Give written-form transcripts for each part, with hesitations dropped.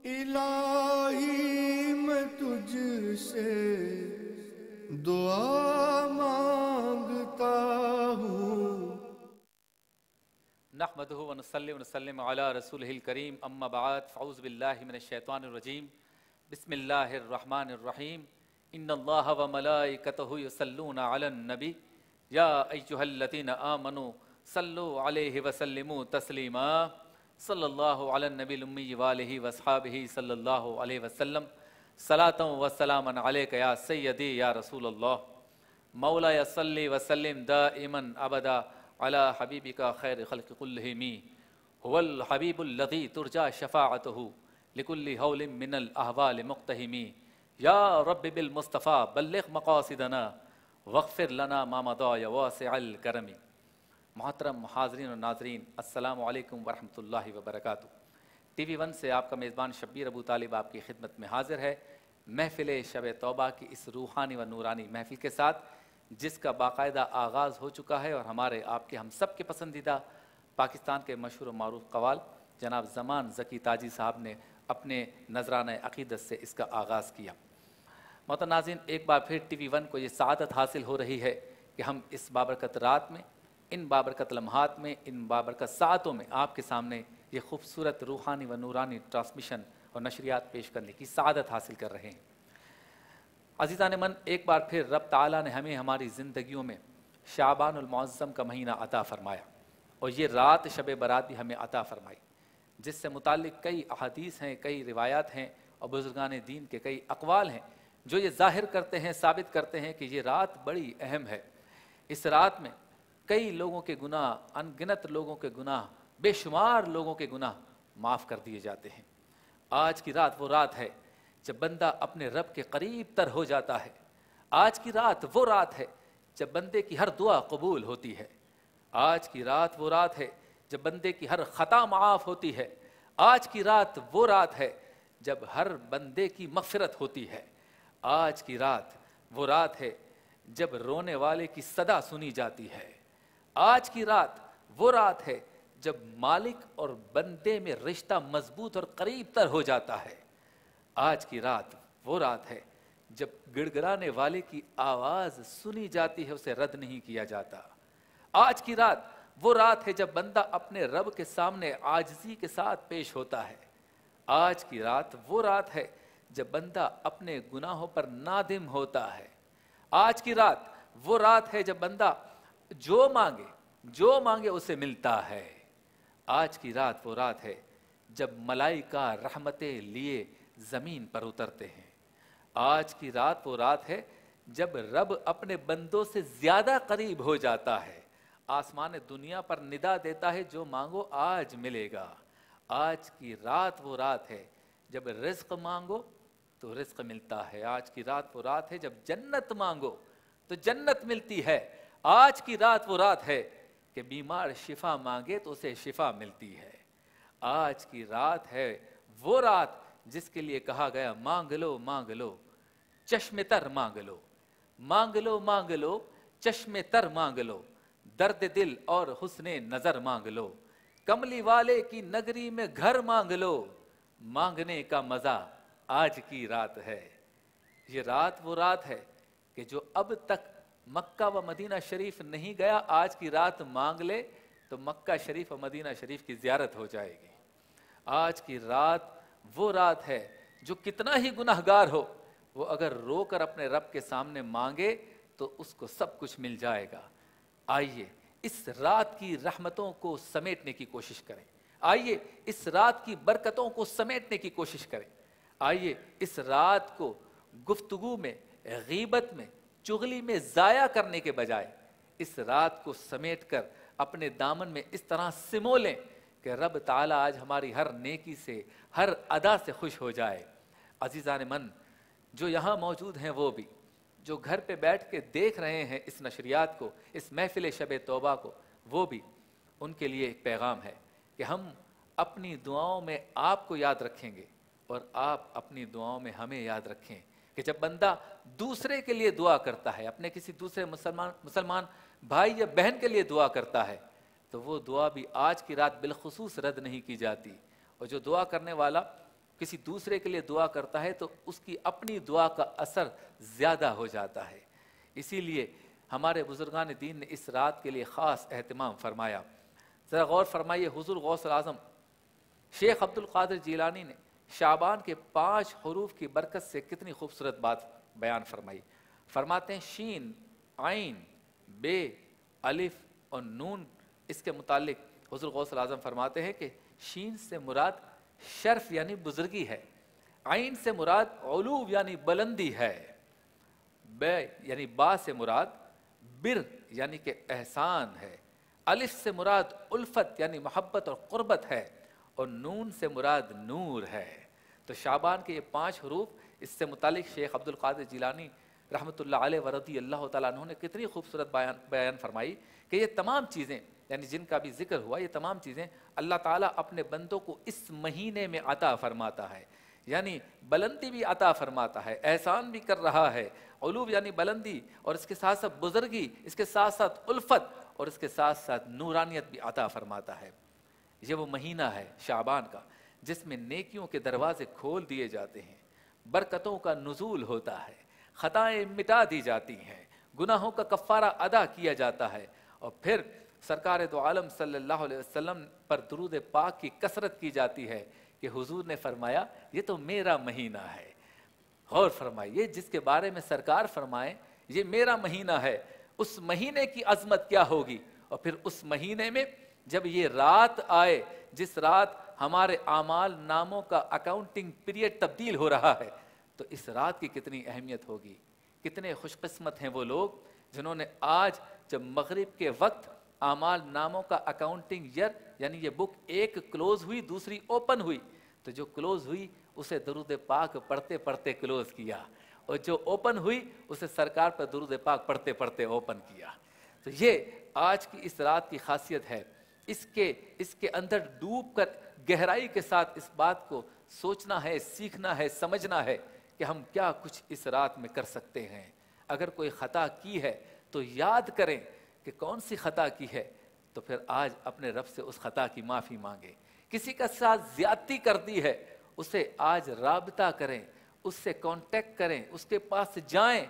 الہی میں تجھ سے دعا مانگتا ہوں۔ نحمدہ ونصلی ونسلم علی رسولہ الکریم، اما بعد فاعوذ باللہ من الشیطان الرجیم، بسم اللہ الرحمن الرحیم۔ ان اللہ وملائکتہ یصلون علی النبی یا ایہا الذین آمنوا صلوا علیہ وسلموا تسلیما۔ صلی اللہ علی النبی الامی وآلہ واصحابہ صلی اللہ علیہ وسلم۔ صلاۃ و سلاما علیک یا سیدی یا رسول اللہ۔ مولا صلی وسلم دائما ابدا علی حبیبک خیر خلق کلہم، هو الحبیب الذی ترجى شفاعته لكل ہول من الاحوال مقتحم۔ یا رب بالمصطفیٰ بلغ مقاصدنا واغفر لنا ما مضى یا واسع الکرم۔ محترم حاضرین و ناظرین، السلام علیکم ورحمۃ اللہ وبرکاتہ۔ ٹی وی ون سے آپ کا میزبان شبیر ابو طالب آپ کی خدمت میں حاضر ہے، محفل شب توبہ کی اس روحانی و نورانی محفل کے ساتھ، جس کا باقاعدہ آغاز ہو چکا ہے، اور ہمارے آپ کے ہم سب کے پسندیدہ پاکستان کے مشہور و معروف قوال جناب زمان ذکی تاجی صاحب نے اپنے نذرانہ عقیدت سے اس کا آغاز کیا۔ محترم ناظرین، ایک بار پھر ٹی وی ون کو یہ سعادت حاصل ہو رہی ہے کہ ہم اس بابرکت رات میں، ان بابرکت لمحات میں، ان بابرکت ساعتوں میں آپ کے سامنے یہ خوبصورت روحانی و نورانی ٹرانسمیشن اور نشریات پیش کرنے کی سعادت حاصل کر رہے ہیں۔ عزیزان من، ایک بار پھر رب تعالیٰ نے ہمیں ہماری زندگیوں میں شعبان المعظم کا مہینہ عطا فرمایا، اور یہ رات شب برات بھی ہمیں عطا فرمائی، جس سے متعلق کئی احادیث ہیں، کئی روایات ہیں، اور بزرگان دین کے کئی اقوال ہیں جو یہ ظاہر کرتے ہیں، ثابت کرتے ہیں کہ یہ رات بڑی اہم ہے۔ اس رات میں کئی لوگوں کے گناہ، ان گنت لوگوں کے گناہ، بے شمار لوگوں کے گناہ معاف کر دیے جاتے ہیں۔ آج کی رات وہ رات ہے جب بندہ اپنے رب کے قریب تر ہو جاتا ہے۔ آج کی رات وہ رات ہے جب بندے کی ہر دعا قبول ہوتی ہے۔ آج کی رات وہ رات ہے جب بندے کی ہر خطا معاف ہوتی ہے۔ آج کی رات وہ رات ہے جب ہر بندے کی مغفرت ہوتی ہے۔ آج کی رات وہ رات ہے جب رونے والے کی صدا سنی جاتی ہے۔ آج کی رات وہ رات ہے جب مالک اور بندے میں رشتہ مضبوط اور قریب تر ہو جاتا ہے۔ آج کی رات وہ رات ہے جب گڑگڑانے والے کی آواز سنی جاتی ہے، اسے رد نہیں کیا جاتا۔ آج کی رات وہ رات ہے جب بندہ اپنے رب کے سامنے عاجزی کے ساتھ پیش ہوتا ہے۔ آج کی رات وہ رات ہے جب بندہ اپنے گناہوں پر نادم ہوتا ہے۔ آج کی رات وہ رات ہے جب بندہ جو مانگے اسے ملتا ہے۔ آج کی رات وہ رات ہے جب ملائکہ رحمتیں لیے زمین پر اترتے ہیں۔ آج کی رات وہ رات ہے جب رب اپنے بندوں سے زیادہ قریب ہو جاتا ہے۔ آسمان دنیا پر ندا دیتا ہے، جو مانگو آج ملے گا۔ آج کی رات وہ رات ہے جب رزق مانگو تو رزق ملتا ہے۔ آج کی رات وہ رات ہے جب جنت مانگو تو جنت ملتی ہے۔ آج کی رات وہ رات ہے کہ بیمار شفا مانگے تو اسے شفا ملتی ہے۔ آج کی رات ہے وہ رات جس کے لیے کہا گیا مانگ لو مانگ لو چشم تر مانگ لو، مانگ لو مانگ لو چشم تر مانگ لو، درد دل اور حسن نظر مانگ لو، کملی والے کی نگری میں گھر مانگ لو، مانگنے کا مزہ آج کی رات ہے۔ یہ رات وہ رات ہے کہ جو اب تک مکہ و مدینہ شریف نہیں گیا، آج کی رات مانگ لے تو مکہ شریف و مدینہ شریف کی زیارت ہو جائے گی۔ آج کی رات وہ رات ہے جو کتنا ہی گناہگار ہو، وہ اگر رو کر اپنے رب کے سامنے مانگے تو اس کو سب کچھ مل جائے گا۔ آئیے اس رات کی رحمتوں کو سمیٹنے کی کوشش کریں، آئیے اس رات کی برکتوں کو سمیٹنے کی کوشش کریں، آئیے اس رات کو گفتگو میں، غیبت میں، چغلی میں ضائع کرنے کے بجائے اس رات کو سمیٹ کر اپنے دامن میں اس طرح سمو لیں کہ رب تعالیٰ آج ہماری ہر نیکی سے، ہر ادا سے خوش ہو جائے۔ عزیزان من، جو یہاں موجود ہیں وہ بھی، جو گھر پہ بیٹھ کے دیکھ رہے ہیں اس نشریات کو، اس محفل شب توبہ کو، وہ بھی، ان کے لیے ایک پیغام ہے کہ ہم اپنی دعاؤں میں آپ کو یاد رکھیں گے، اور آپ اپنی دعاؤں میں ہمیں یاد رکھیں کہ جب بندہ دوسرے کے لیے دعا کرتا ہے، اپنے کسی دوسرے مسلمان بھائی یا بہن کے لیے دعا کرتا ہے، تو وہ دعا بھی آج کی رات بالخصوص رد نہیں کی جاتی، اور جو دعا کرنے والا کسی دوسرے کے لیے دعا کرتا ہے تو اس کی اپنی دعا کا اثر زیادہ ہو جاتا ہے۔ اسی لیے ہمارے بزرگان دین نے اس رات کے لیے خاص اہتمام فرمایا۔ ذرا غور فرمائیے، حضور غوث اعظم شیخ عبد القادر جیلانی نے شعبان کے 5 حروف کی برکت سے کتنی خوبصورت بات بیان فرمائی۔ فرماتے ہیں شین، عین، بے، الف اور نون، اس کے متعلق حضور غوث اعظم فرماتے ہیں کہ شین سے مراد شرف یعنی بزرگی ہے، عین سے مراد علو یعنی بلندی ہے، بے یعنی با سے مراد بر یعنی کہ احسان ہے، الف سے مراد الفت یعنی محبت اور قربت ہے، اور نون سے مراد نور ہے۔ تو شعبان کے یہ 5 حروف، اس سے متعلق شیخ عبد القادر جیلانی رحمۃ اللہ علیہ ورضی اللہ تعالیٰ عنہ نے کتنی خوبصورت بیان فرمائی کہ یہ تمام چیزیں یعنی جن کا بھی ذکر ہوا، یہ تمام چیزیں اللہ تعالیٰ اپنے بندوں کو اس مہینے میں عطا فرماتا ہے، یعنی بلندی بھی عطا فرماتا ہے، احسان بھی کر رہا ہے، علو یعنی بلندی، اور اس کے ساتھ ساتھ بزرگی، اس کے ساتھ ساتھ الفت، اور اس کے ساتھ ساتھ نورانیت بھی عطا فرماتا ہے۔ یہ وہ مہینہ ہے شعبان کا جس میں نیکیوں کے دروازے کھول دیے جاتے ہیں، برکتوں کا نزول ہوتا ہے، خطائیں مٹا دی جاتی ہیں، گناہوں کا کفارہ ادا کیا جاتا ہے، اور پھر سرکار دو عالم صلی اللہ علیہ وسلم پر درود پاک کی کثرت کی جاتی ہے کہ حضور نے فرمایا یہ تو میرا مہینہ ہے۔ غور فرمائیے، جس کے بارے میں سرکار فرمائیں یہ میرا مہینہ ہے، اس مہینے کی عظمت کیا ہوگی، اور پھر اس مہینے میں جب یہ رات آئے جس رات ہمارے اعمال ناموں کا اکاؤنٹنگ پیریڈ تبدیل ہو رہا ہے، تو اس رات کی کتنی اہمیت ہوگی۔ کتنے خوش قسمت ہیں وہ لوگ جنہوں نے آج جب مغرب کے وقت اعمال ناموں کا اکاؤنٹنگ ایئر یعنی یہ بک ایک کلوز ہوئی دوسری اوپن ہوئی، تو جو کلوز ہوئی اسے درود پاک پڑھتے پڑھتے کلوز کیا، اور جو اوپن ہوئی اسے سرکار پر درود پاک پڑھتے پڑھتے اوپن کیا۔ تو یہ آج کی اس رات کی خاصیت ہے، اس کے اندر ڈوب کر گہرائی کے ساتھ اس بات کو سوچنا ہے، سیکھنا ہے، سمجھنا ہے کہ ہم کیا کچھ اس رات میں کر سکتے ہیں۔ اگر کوئی خطا کی ہے تو یاد کریں کہ کون سی خطا کی ہے، تو پھر آج اپنے رب سے اس خطا کی معافی مانگیں۔ کسی کا ساتھ زیادتی کر دی ہے، اسے آج رابطہ کریں، اس سے کانٹیکٹ کریں، اس کے پاس جائیں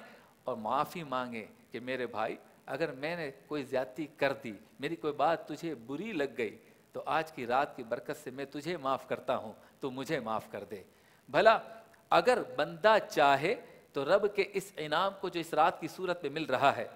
اور معافی مانگیں کہ میرے بھائی اگر میں نے کوئی زیادتی کر دی، میری کوئی بات تجھے بری لگ گئی، تو آج کی رات کی برکت سے میں تجھے معاف کرتا ہوں، تو مجھے معاف کر دے۔ بھلا اگر بندہ چاہے تو رب کے اس انعام کو جو اس رات کی صورت میں مل رہا ہے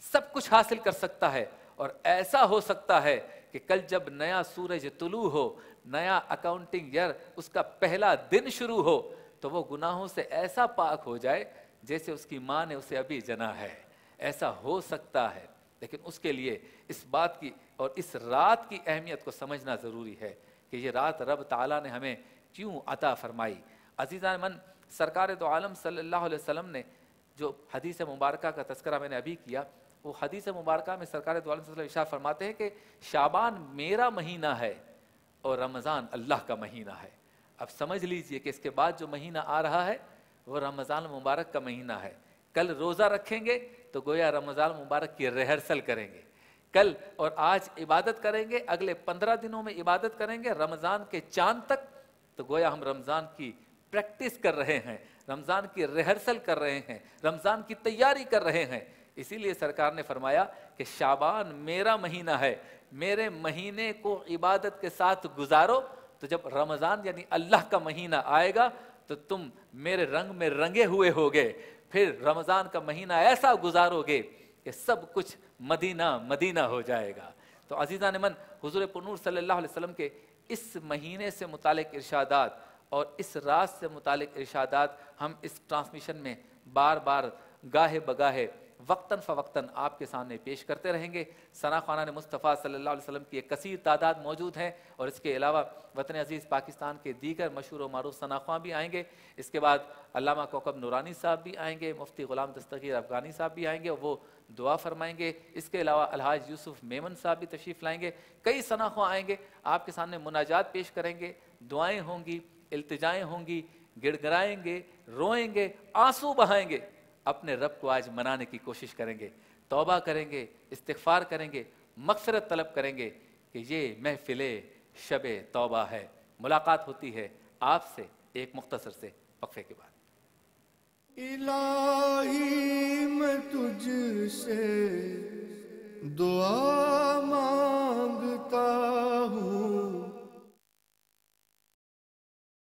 سب کچھ حاصل کر سکتا ہے، اور ایسا ہو سکتا ہے کہ کل جب نیا سورج طلوع ہو، نیا اکاؤنٹنگ ایئر اس کا پہلا دن شروع ہو، تو وہ گناہوں سے ایسا پاک ہو جائے جیسے اس کی ماں نے اسے ابھی جنا ہے۔ ایسا ہو سکتا ہے، لیکن اس کے لیے اس بات کی اور اس رات کی اہمیت کو سمجھنا ضروری ہے کہ یہ رات رب تعالیٰ نے ہمیں کیوں عطا فرمائی۔ عزیزان من، سرکار دو عالم صلی اللہ علیہ وسلم نے جو حدیث مبارکہ کا تذکرہ میں نے ابھی کیا، وہ حدیث مبارکہ میں سرکار دو عالم صلی اللہ علیہ وسلم ارشاد فرماتے ہیں کہ شعبان میرا مہینہ ہے اور رمضان اللہ کا مہینہ ہے۔ اب سمجھ لیجئے کہ اس کے بعد جو مہینہ آ رہا ہے وہ رمضان مبارک کا مہینہ ہے۔ کل روزہ رکھیں گے تو گویا رمضان مبارک کی ریہرسل کریں گے، کل اور آج عبادت کریں گے، اگلے 15 دنوں میں عبادت کریں گے رمضان کے چاند تک، تو گویا ہم رمضان کی پریکٹس کر رہے ہیں، رمضان کی ریہرسل کر رہے ہیں، رمضان کی تیاری کر رہے ہیں۔ اسی لیے سرکار نے فرمایا کہ شعبان میرا مہینہ ہے، میرے مہینے کو عبادت کے ساتھ گزارو، تو جب رمضان یعنی اللہ کا مہینہ آئے گا تو تم میرے رنگ میں رنگے ہوئے ہوگے، پھر رمضان کا مہینہ ایسا گزارو گے کہ سب کچھ مدینہ مدینہ ہو جائے گا۔ تو عزیزان من، حضور پرنور صلی اللہ علیہ وسلم کے اس مہینے سے متعلق ارشادات اور اس رات سے متعلق ارشادات ہم اس ٹرانسمیشن میں بار بار گاہے بگاہے وقتاً فوقتاً آپ کے سامنے پیش کرتے رہیں گے۔ ثنا خوانان مصطفیٰ صلی اللہ علیہ وسلم کی ایک کثیر تعداد موجود ہیں، اور اس کے علاوہ وطن عزیز پاکستان کے دیگر مشہور و معروف ثنا خواں بھی آئیں گے۔ اس کے بعد علامہ کوکب نورانی صاحب بھی آئیں گے، مفتی غلام دستگیر افغانی صاحب بھی آئیں گے اور وہ دعا فرمائیں گے۔ اس کے علاوہ الحاج یوسف میمن صاحب بھی تشریف لائیں گے۔ کئی ثنا خواں آئیں گے، آپ کے سامنے مناجات پیش کریں گے، دعائیں ہوں گی، التجائیں ہوں گی، گڑ گڑائیں گے، روئیں گے، آنسو بہائیں گے، اپنے رب کو آج منانے کی کوشش کریں گے، توبہ کریں گے، استغفار کریں گے، مغفرت طلب کریں گے کہ یہ محفل شب توبہ ہے۔ ملاقات ہوتی ہے آپ سے ایک مختصر سے وقفے کے بعد۔ الہی میں تجھ سے دعا مانگتا